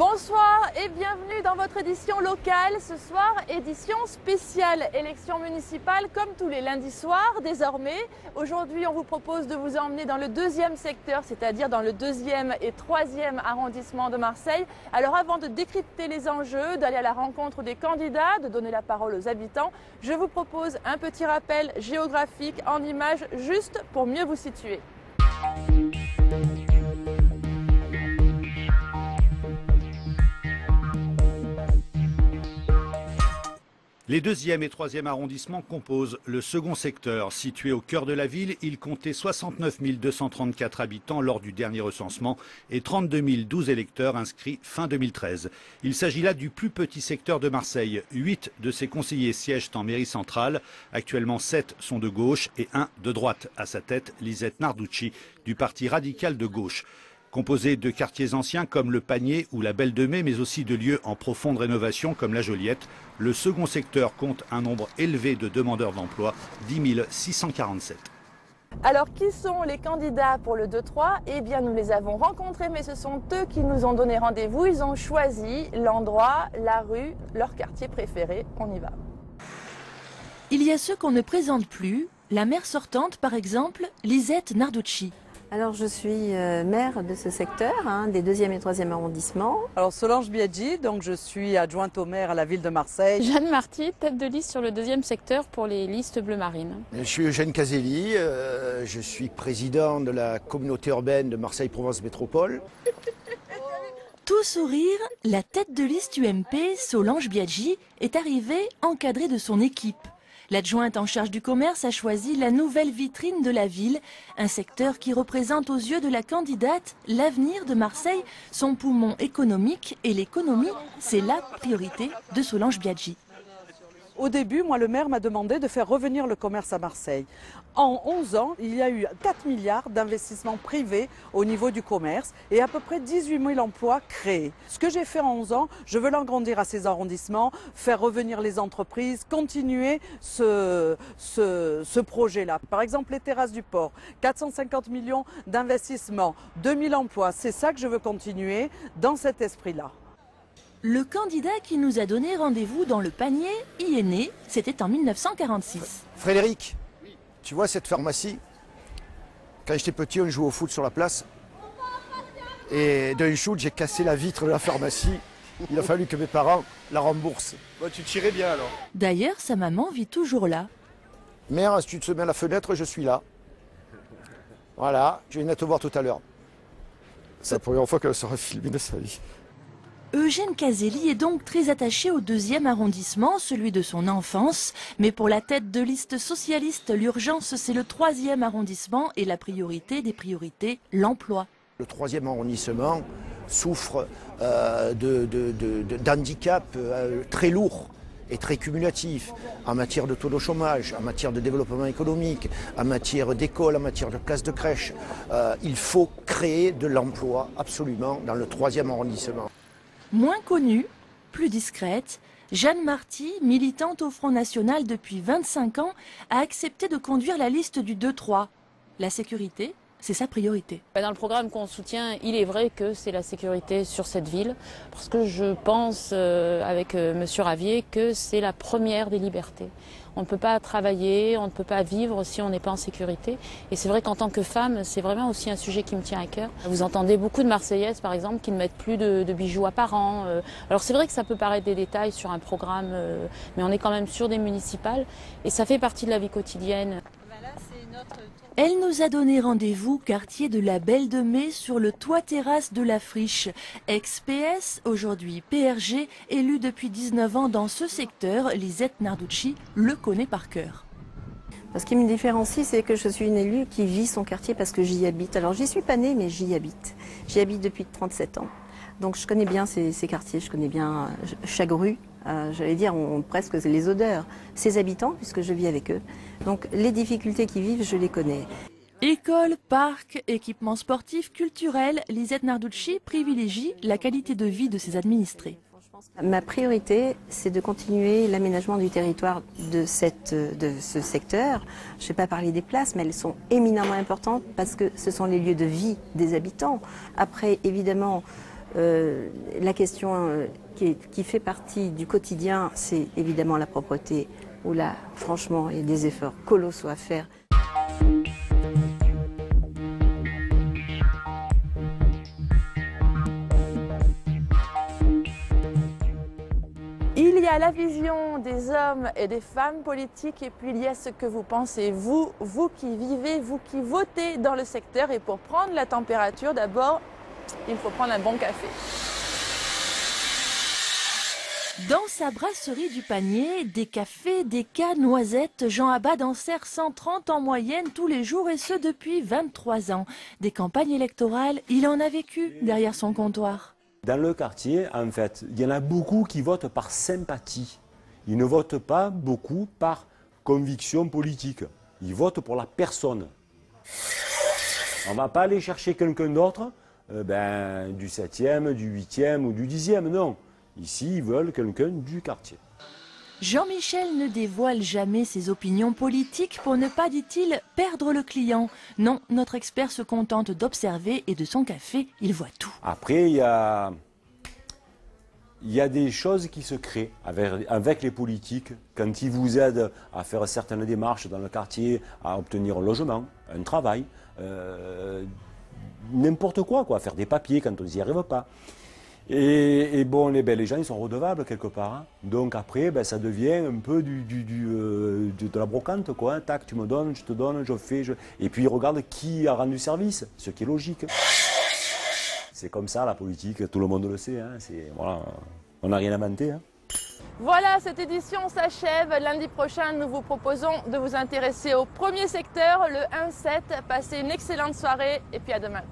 Bonsoir et bienvenue dans votre édition locale. Ce soir, édition spéciale, élection municipale comme tous les lundis soirs désormais. Aujourd'hui, on vous propose de vous emmener dans le deuxième secteur, c'est-à-dire dans le 2e et 3e arrondissement de Marseille. Alors avant de décrypter les enjeux, d'aller à la rencontre des candidats, de donner la parole aux habitants, je vous propose un petit rappel géographique en images juste pour mieux vous situer. Les 2e et 3e arrondissements composent le second secteur. Situé au cœur de la ville, il comptait 69 234 habitants lors du dernier recensement et 32 012 électeurs inscrits fin 2013. Il s'agit là du plus petit secteur de Marseille. 8 de ses conseillers siègent en mairie centrale. Actuellement, 7 sont de gauche et 1 de droite. À sa tête, Lisette Narducci du Parti radical de gauche. Composé de quartiers anciens comme le Panier ou la Belle de Mai, mais aussi de lieux en profonde rénovation comme la Joliette, le second secteur compte un nombre élevé de demandeurs d'emploi, 10 647. Alors qui sont les candidats pour le 2-3 ? Eh bien nous les avons rencontrés, mais ce sont eux qui nous ont donné rendez-vous. Ils ont choisi l'endroit, la rue, leur quartier préféré. On y va. Il y a ceux qu'on ne présente plus. La maire sortante, par exemple, Lisette Narducci. Alors je suis maire de ce secteur, des 2e et 3e arrondissements. Alors Solange Biaggi, donc je suis adjointe au maire à la ville de Marseille. Jeanne Marty, tête de liste sur le 2e secteur pour les listes bleu marine. Je suis Eugène Caselli, je suis président de la communauté urbaine de Marseille-Provence Métropole. Tout sourire, la tête de liste UMP, Solange Biaggi, est arrivée encadrée de son équipe. L'adjointe en charge du commerce a choisi la nouvelle vitrine de la ville, un secteur qui représente aux yeux de la candidate l'avenir de Marseille, son poumon économique, et l'économie, c'est la priorité de Solange Biaggi. Au début, moi, le maire m'a demandé de faire revenir le commerce à Marseille. En 11 ans, il y a eu 4 milliards d'investissements privés au niveau du commerce et à peu près 18 000 emplois créés. Ce que j'ai fait en 11 ans, je veux l'agrandir à ces arrondissements, faire revenir les entreprises, continuer ce projet-là. Par exemple, les terrasses du port, 450 millions d'investissements, 2000 emplois. C'est ça que je veux continuer dans cet esprit-là. Le candidat qui nous a donné rendez-vous dans le Panier y est né, c'était en 1946. Frédéric, tu vois cette pharmacie? Quand j'étais petit, on jouait au foot sur la place. Et d'un shoot, j'ai cassé la vitre de la pharmacie. Il a fallu que mes parents la remboursent. Ouais, tu tirais bien alors. D'ailleurs, sa maman vit toujours là. Mère, si tu te mets à la fenêtre, je suis là. Voilà, je viens de te voir tout à l'heure. C'est la première fois qu'elle sera filmée de sa vie. Eugène Caselli est donc très attaché au 2e arrondissement, celui de son enfance. Mais pour la tête de liste socialiste, l'urgence, c'est le 3e arrondissement et la priorité des priorités, l'emploi. Le 3e arrondissement souffre d'handicaps très lourds et très cumulatifs en matière de taux de chômage, en matière de développement économique, en matière d'école, en matière de places de crèche. Il faut créer de l'emploi absolument dans le 3e arrondissement. Moins connue, plus discrète, Jeanne Marty, militante au Front National depuis 25 ans, a accepté de conduire la liste du 2-3. La sécurité, c'est sa priorité. Dans le programme qu'on soutient, il est vrai que c'est la sécurité sur cette ville, parce que je pense avec Monsieur Ravier que c'est la première des libertés. On ne peut pas travailler, on ne peut pas vivre si on n'est pas en sécurité. Et c'est vrai qu'en tant que femme, c'est vraiment aussi un sujet qui me tient à cœur. Vous entendez beaucoup de Marseillaises, par exemple, qui ne mettent plus de bijoux apparents. Alors c'est vrai que ça peut paraître des détails sur un programme, mais on est quand même sur des municipales. Et ça fait partie de la vie quotidienne. Elle nous a donné rendez-vous quartier de la Belle de Mai sur le toit-terrasse de la Friche. Ex-PS, aujourd'hui PRG, élue depuis 19 ans dans ce secteur, Lisette Narducci le connaît par cœur. Ce qui me différencie, c'est que je suis une élue qui vit son quartier parce que j'y habite. Alors j'y suis pas née, mais j'y habite. J'y habite depuis 37 ans. Donc je connais bien ces quartiers, je connais bien chaque rue. J'allais dire presque les odeurs, ses habitants, puisque je vis avec eux. Donc les difficultés qu'ils vivent, je les connais. École, parc, équipements sportifs, culturels, Lisette Narducci privilégie la qualité de vie de ses administrés. Ma priorité, c'est de continuer l'aménagement du territoire de ce secteur. Je ne vais pas parler des places, mais elles sont éminemment importantes parce que ce sont les lieux de vie des habitants. Après, évidemment, La question qui fait partie du quotidien, c'est évidemment la propreté, où là, franchement, il y a des efforts colossaux à faire. Il y a la vision des hommes et des femmes politiques et puis il y a ce que vous pensez, vous qui vivez, vous qui votez dans le secteur. Et pour prendre la température, d'abord, il faut prendre un bon café. Dans sa brasserie du Panier, des cafés, des cas, noisettes, Jean Abad en sert 130 en moyenne tous les jours et ce depuis 23 ans. Des campagnes électorales, il en a vécu derrière son comptoir. Dans le quartier, en fait, il y en a beaucoup qui votent par sympathie. Ils ne votent pas beaucoup par conviction politique. Ils votent pour la personne. On ne va pas aller chercher quelqu'un d'autre, du 7e, du 8e ou du 10e, non. Ici, ils veulent quelqu'un du quartier. Jean-Michel ne dévoile jamais ses opinions politiques pour ne pas, dit-il, perdre le client. Non, notre expert se contente d'observer et de son café, il voit tout. Après, il y a des choses qui se créent avec les politiques quand ils vous aident à faire certaines démarches dans le quartier, à obtenir un logement, un travail, n'importe quoi, faire des papiers quand on n'y arrive pas. Et bon, les gens ils sont redevables quelque part. Hein. Donc après, ça devient un peu de la brocante, quoi. Hein. Tac, tu me donnes, je te donne, je fais. Et puis ils regardent qui a rendu service, ce qui est logique. C'est comme ça la politique, tout le monde le sait. Hein. Voilà, on n'a rien inventé. Hein. Voilà, cette édition s'achève. Lundi prochain, nous vous proposons de vous intéresser au premier secteur, le 1-7. Passez une excellente soirée et puis à demain.